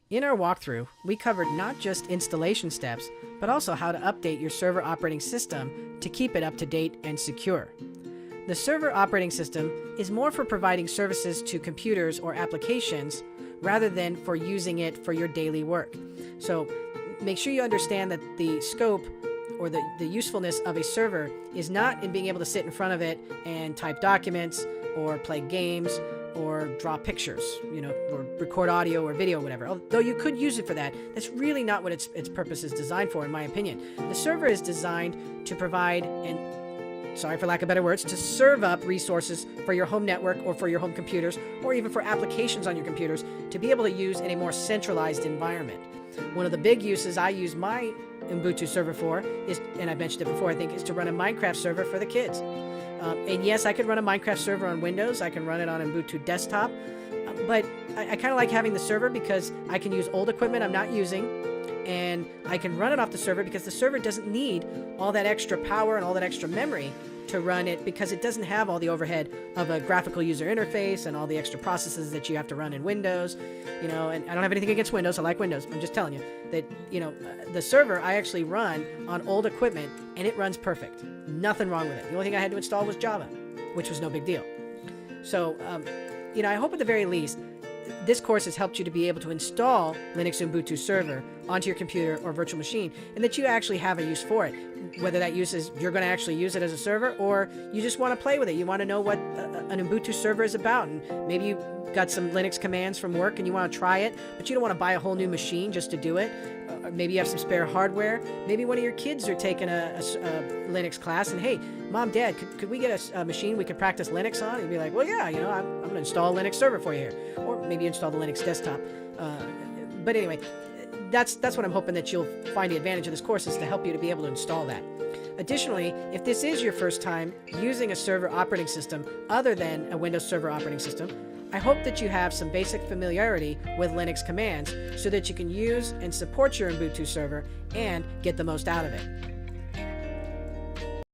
In our walkthrough, we covered not just installation steps, but also how to update your server operating system to keep it up to date and secure. The server operating system is more for providing services to computers or applications rather than for using it for your daily work. So make sure you understand that the scope or the usefulness of a server is not in being able to sit in front of it and type documents or play games or draw pictures, or record audio or video, whatever. Although you could use it for that, that's really not what its purpose is designed for, in my opinion. The server is designed to provide, and sorry for lack of better words, to serve up resources for your home network or for your home computers or even for applications on your computers to be able to use in a more centralized environment. One of the big uses I use my Ubuntu server for is, and I mentioned it before, I think, is to run a Minecraft server for the kids. And yes, I could run a Minecraft server on Windows. I can run it on Ubuntu desktop. But I kind of like having the server because I can use old equipment I'm not using. And I can run it off the server because the server doesn't need all that extra power and all that extra memory to run it, because it doesn't have all the overhead of a graphical user interface and all the extra processes that you have to run in Windows. And I don't have anything against Windows. I like Windows. I'm just telling you that, the server I actually run on old equipment, and it runs perfect. Nothing wrong with it. The only thing I had to install was Java, which was no big deal. So, I hope at the very least this course has helped you to be able to install Linux Ubuntu server onto your computer or virtual machine, and that you actually have a use for it. Whether that use is you're going to actually use it as a server, or you just want to play with it. You want to know what an Ubuntu server is about, and maybe you got some Linux commands from work and you want to try it, but you don't want to buy a whole new machine just to do it. Maybe you have some spare hardware. Maybe one of your kids are taking a Linux class, and hey, Mom, Dad, could we get a machine we could practice Linux on? And you'd be like, well, yeah, I'm going to install a Linux server for you here. Or maybe install the Linux desktop. But anyway, that's what I'm hoping that you'll find the advantage of this course is to help you to be able to install that. Additionally, if this is your first time using a server operating system other than a Windows Server operating system, I hope that you have some basic familiarity with Linux commands so that you can use and support your Ubuntu server and get the most out of it.